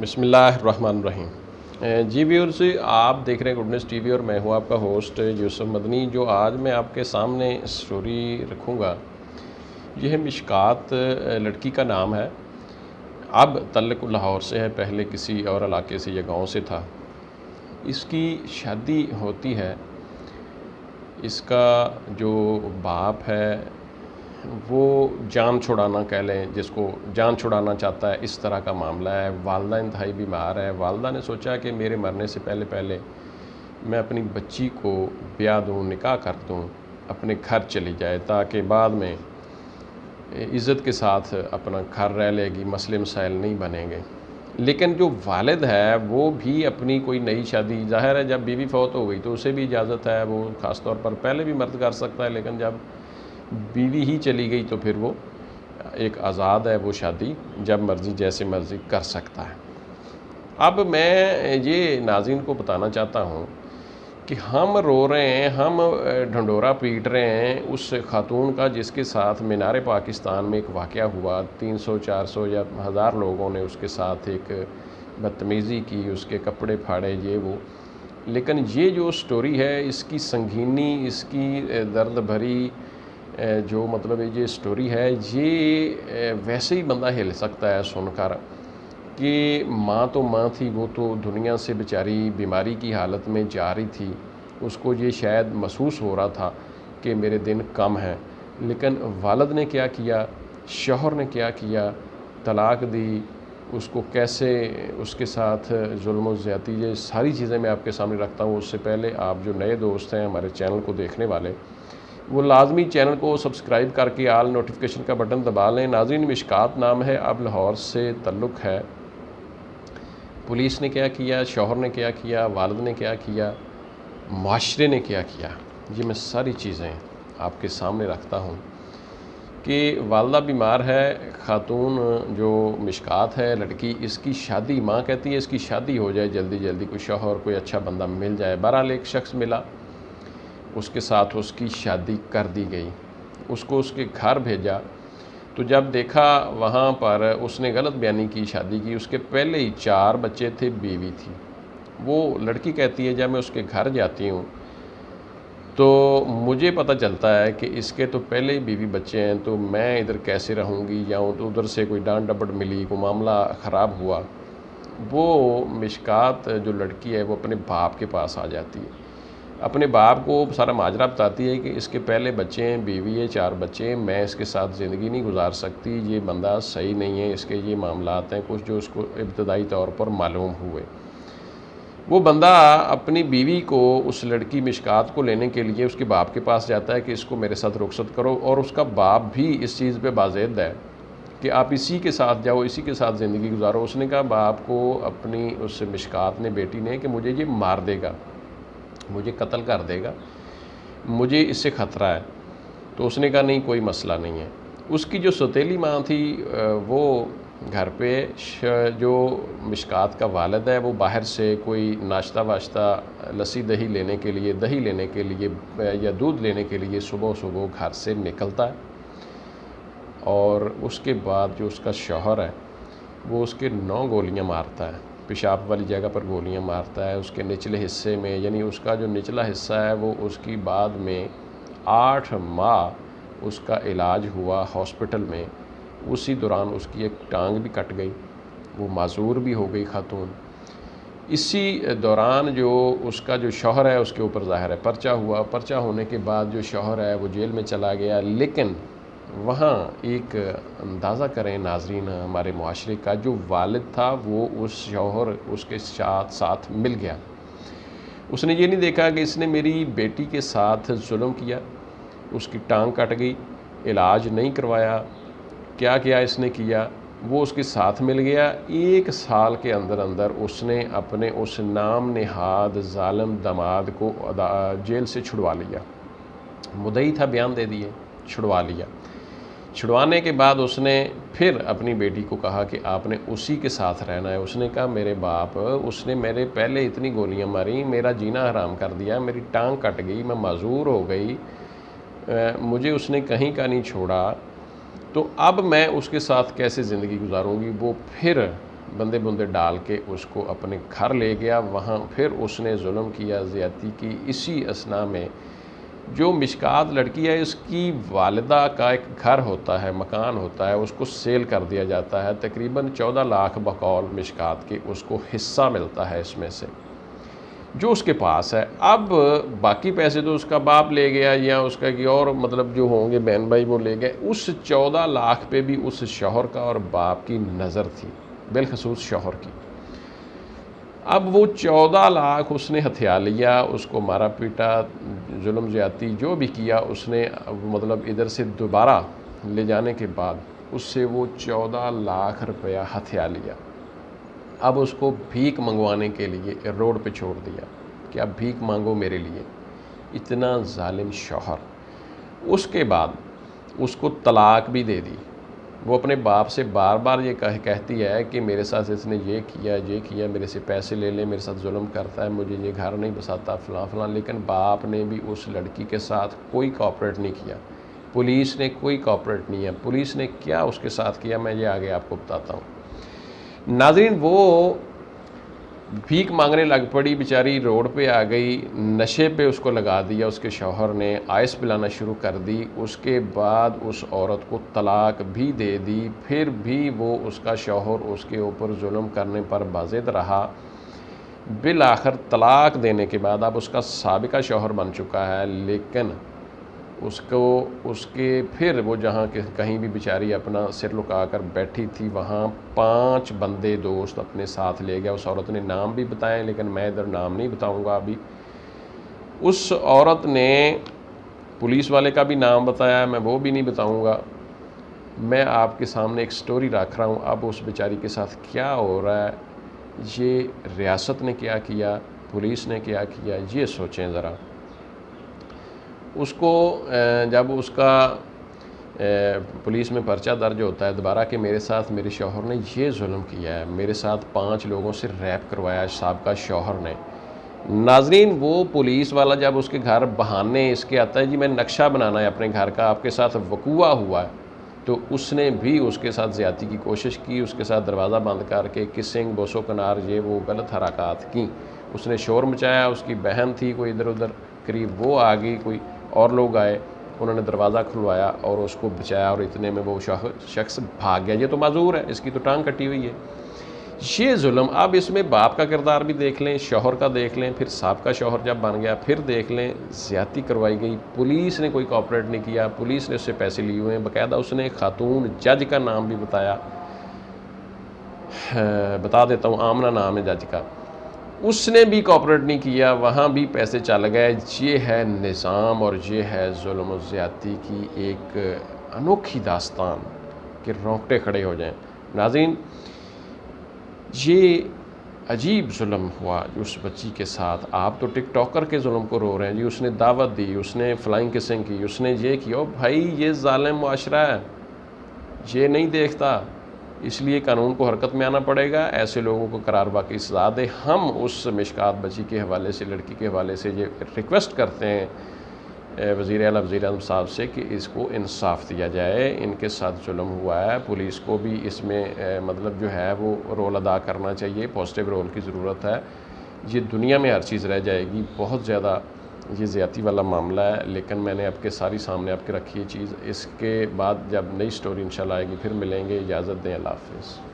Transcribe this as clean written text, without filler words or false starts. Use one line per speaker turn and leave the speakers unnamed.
बिस्मिल्लाहिर्रहमानिर्रहीम। जी व्यूअर्स, आप देख रहे हैं गुडनेस टीवी और मैं हूं आपका होस्ट यूसुफ मदनी। जो आज मैं आपके सामने स्टोरी रखूंगा यह है मिशकात लड़की का नाम है। अब तल्लुक़ लाहौर से है, पहले किसी और इलाके से या गांव से था। इसकी शादी होती है। इसका जो बाप है वो जान छुड़ाना कह लें, जिसको जान छुड़ाना चाहता है, इस तरह का मामला है। वालदा इंतहाई बीमार है। वालदा ने सोचा कि मेरे मरने से पहले पहले मैं अपनी बच्ची को ब्याह दूँ, निकाह कर दूँ, अपने घर चली जाए ताकि बाद में इज़्ज़त के साथ अपना घर रह लेगी, मसले मसाइल नहीं बनेंगे। लेकिन जो वालिद है वो भी अपनी कोई नई शादी, ज़ाहिर है जब बीवी फौत हो गई तो उसे भी इजाज़त है, वो ख़ास तौर पर पहले भी मर्द कर सकता है, लेकिन जब बीवी ही चली गई तो फिर वो एक आज़ाद है, वो शादी जब मर्ज़ी जैसे मर्ज़ी कर सकता है। अब मैं ये नाज़रीन को बताना चाहता हूँ कि हम रो रहे हैं, हम ढंढोरा पीट रहे हैं उस खातून का जिसके साथ मीनार पाकिस्तान में एक वाक़या हुआ। 300-400 या 1000 लोगों ने उसके साथ एक बदतमीज़ी की, उसके कपड़े फाड़े, ये वो। लेकिन ये जो स्टोरी है इसकी संगीनी, इसकी दर्द भरी जो मतलब ये स्टोरी है, ये वैसे ही बंदा हिल सकता है सुनकर कि माँ तो माँ थी, वो तो दुनिया से बेचारी बीमारी की हालत में जा रही थी। उसको ये शायद महसूस हो रहा था कि मेरे दिन कम हैं, लेकिन वालिद ने क्या किया, शौहर ने क्या किया, तलाक दी, उसको कैसे उसके साथ जुल्म और ज़्यादती, ये सारी चीज़ें मैं आपके सामने रखता हूँ। उससे पहले आप जो नए दोस्त हैं हमारे चैनल को देखने वाले, वो लाजमी चैनल को सब्सक्राइब करके आल नोटिफिकेशन का बटन दबा लें। नाज़रीन, मिशकात नाम है, अब लाहौर से तल्लुक़ है। पुलिस ने क्या किया, शौहर ने क्या किया, वालिद ने क्या किया, माशरे ने क्या किया, ये मैं सारी चीज़ें आपके सामने रखता हूँ कि वालदा बीमार है, खातून जो मिशकात है लड़की, इसकी शादी, माँ कहती है इसकी शादी हो जाए जल्दी जल्दी, कोई शौहर, कोई अच्छा बंदा मिल जाए। बहरहाल एक शख्स मिला, उसके साथ उसकी शादी कर दी गई। उसको उसके घर भेजा तो जब देखा वहाँ पर उसने गलत बयानी की, शादी की, उसके पहले ही 4 बच्चे थे, बीवी थी। वो लड़की कहती है जब मैं उसके घर जाती हूँ तो मुझे पता चलता है कि इसके तो पहले ही बीवी बच्चे हैं, तो मैं इधर कैसे रहूँगी, या तो उधर से कोई डांट डपट मिली, कोई मामला ख़राब हुआ। वो मिशकात जो लड़की है वो अपने बाप के पास आ जाती है, अपने बाप को सारा माजरा बताती है कि इसके पहले बच्चे हैं, बीवी है, 4 बच्चे हैं, मैं इसके साथ ज़िंदगी नहीं गुजार सकती, ये बंदा सही नहीं है, इसके ये मामलात हैं कुछ जो उसको इब्तदाई तौर पर मालूम हुए। वो बंदा अपनी बीवी को, उस लड़की मिशकात को लेने के लिए उसके बाप के पास जाता है कि इसको मेरे साथ रुखसत करो, और उसका बाप भी इस चीज़ पे बाज़ेद है कि आप इसी के साथ जाओ, इसी के साथ ज़िंदगी गुजारो। उसने कहा बाप को, अपनी उस मिशकात ने, बेटी ने, कि मुझे ये मार देगा, मुझे कत्ल कर देगा, मुझे इससे ख़तरा है। तो उसने कहा नहीं, कोई मसला नहीं है। उसकी जो सौतेली माँ थी वो घर पे, जो मिशकात का वालिद है वो बाहर से कोई नाश्ता वाश्ता, लस्सी दही लेने के लिए, दही लेने के लिए या दूध लेने के लिए सुबह सुबह घर से निकलता है। और उसके बाद जो उसका शौहर है वो उसके 9 गोलियां मारता है, पेशाब वाली जगह पर गोलियां मारता है, उसके निचले हिस्से में, यानी उसका जो निचला हिस्सा है वो, उसकी बाद में 8 माह उसका इलाज हुआ हॉस्पिटल में। उसी दौरान उसकी एक टांग भी कट गई, वो माजूर भी हो गई खातून। इसी दौरान जो उसका जो शौहर है उसके ऊपर ज़ाहिर है पर्चा हुआ। पर्चा होने के बाद जो शौहर है वो जेल में चला गया। लेकिन वहाँ एक अंदाज़ा करें नाजरीन, हमारे मुआशरे का जो वालिद था वो उस शौहर उसके साथ मिल गया। उसने ये नहीं देखा कि इसने मेरी बेटी के साथ जुल्म किया, उसकी टांग कट गई, इलाज नहीं करवाया, क्या क्या इसने किया, वो उसके साथ मिल गया। 1 साल के अंदर अंदर उसने अपने उस नाम नेहाद जालिम दामाद को जेल से छुड़वा लिया। मुद्दई था, बयान दे दिए, छुड़वा लिया। छुड़वाने के बाद उसने फिर अपनी बेटी को कहा कि आपने उसी के साथ रहना है। उसने कहा मेरे बाप, उसने मेरे पहले इतनी गोलियां मारी, मेरा जीना हराम कर दिया, मेरी टांग कट गई, मैं माजूर हो गई, मुझे उसने कहीं का नहीं छोड़ा, तो अब मैं उसके साथ कैसे ज़िंदगी गुजारूंगी। वो फिर बंदे बुंदे डाल के उसको अपने घर ले गया। वहाँ फिर उसने जुल्म किया, ज़्यादती की। इसी असना में जो मिशकात लड़की है, इसकी वालिदा का एक घर होता है, मकान होता है, उसको सेल कर दिया जाता है। तकरीबन 14 लाख बकौल मिशकात के उसको हिस्सा मिलता है इसमें से, जो उसके पास है। अब बाकी पैसे तो उसका बाप ले गया या उसका कि और मतलब जो होंगे बहन भाई वो ले गए। उस 14 लाख पे भी उस शौहर का और बाप की नज़र थी, बिलखसूस शौहर की। अब वो 14 लाख उसने हथिया लिया, उसको मारा पीटा, जुल्म ज़्यादती जो भी किया उसने, मतलब इधर से दोबारा ले जाने के बाद उससे वो 14 लाख रुपया हथिया लिया। अब उसको भीख मंगवाने के लिए रोड पे छोड़ दिया कि अब भीख मांगो मेरे लिए। इतना जालिम शौहर। उसके बाद उसको तलाक भी दे दी। वो अपने बाप से बार बार ये कहती है कि मेरे साथ इसने ये किया, मेरे से पैसे ले ले, मेरे साथ जुल्म करता है, मुझे ये घर नहीं बसाता, फ़लाँ फ़लाँ। लेकिन बाप ने भी उस लड़की के साथ कोई कोऑपरेट नहीं किया, पुलिस ने कोई कोऑपरेट नहीं है। पुलिस ने क्या उसके साथ किया मैं ये आगे आपको बताता हूँ। नाज़रीन, वो भीख मांगने लग पड़ी बेचारी, रोड पे आ गई, नशे पे उसको लगा दिया उसके शौहर ने, आइस पिलाना शुरू कर दी। उसके बाद उस औरत को तलाक भी दे दी। फिर भी वो उसका शौहर उसके ऊपर जुल्म करने पर बाज़िद रहा। बिल आखिर तलाक देने के बाद अब उसका साबिका शौहर बन चुका है, लेकिन उसको उसके फिर वो जहाँ के कहीं भी बेचारी अपना सिर लुका कर बैठी थी, वहाँ 5 बंदे दोस्त अपने साथ ले गया। उस औरत ने नाम भी बताए, लेकिन मैं इधर नाम नहीं बताऊँगा अभी। उस औरत ने पुलिस वाले का भी नाम बताया, मैं वो भी नहीं बताऊँगा। मैं आपके सामने एक स्टोरी रख रहा हूँ। अब उस बेचारी के साथ क्या हो रहा है, ये रियासत ने क्या किया, पुलिस ने क्या किया, ये सोचें ज़रा। उसको जब उसका पुलिस में पर्चा दर्ज होता है दोबारा कि मेरे साथ मेरे शौहर ने ये जुल्म किया है, मेरे साथ 5 लोगों से रैप करवाया साहब शौहर ने। नाज़रीन, वो पुलिस वाला जब उसके घर बहाने इसके आता है, जी मैं नक्शा बनाना है अपने घर का, आपके साथ वकूआ हुआ है, तो उसने भी उसके साथ ज़्यादती की कोशिश की। उसके साथ दरवाज़ा बंद करके किसिंग, बोसो कनार, ये वो गलत हरकत की। उसने शोर मचाया। उसकी बहन थी कोई इधर उधर करीब, वो आ गई, कोई और लोग आए, उन्होंने दरवाज़ा खुलवाया और उसको बचाया, और इतने में वो शख्स भाग गया। ये तो माजूर है, इसकी तो टांग कटी हुई है। ये जुल्म। अब इसमें बाप का किरदार भी देख लें, शौहर का देख लें, फिर साहब का शौहर जब बन गया फिर देख लें, ज़्यादती करवाई गई। पुलिस ने कोई कोऑपरेट नहीं किया, पुलिस ने उससे पैसे लिए हुए हैं। बाकायदा उसने खातून जज का नाम भी बताया, बता देता हूँ, आमना नाम है जज का। उसने भी कोऑपरेट नहीं किया, वहाँ भी पैसे चल गए। ये है निज़ाम और ये है जुल्म और ज़्यादती की एक अनोखी दास्तान कि रोंगटे खड़े हो जाएं। नाज़रीन, ये अजीब जुल्म हुआ उस बच्ची के साथ। आप तो टिकटॉकर के जुल्म को रो रहे हैं जी, उसने दावत दी, उसने फ्लाइंग किसिंग की, उसने ये किया। ओ भाई, ये जालिम मुआशरा है, ये नहीं देखता, इसलिए कानून को हरकत में आना पड़ेगा। ऐसे लोगों को करारवा की सज़ा दे। हम उस मिशकात बच्ची के हवाले से, लड़की के हवाले से ये रिक्वेस्ट करते हैं वज़ीर आला वज़ीर आज़म साहब से कि इसको इंसाफ दिया जाए। इनके साथ जुल्म हुआ है, पुलिस को भी इसमें मतलब जो है वो रोल अदा करना चाहिए, पॉजिटिव रोल की ज़रूरत है। ये दुनिया में हर चीज़ रह जाएगी, बहुत ज़्यादा ये ज़्यादती वाला मामला है, लेकिन मैंने आपके सारी सामने आपके रखी है चीज़। इसके बाद जब नई स्टोरी इंशाल्लाह आएगी फिर मिलेंगे। इजाज़त दें, अल्लाह हाफ़िज़।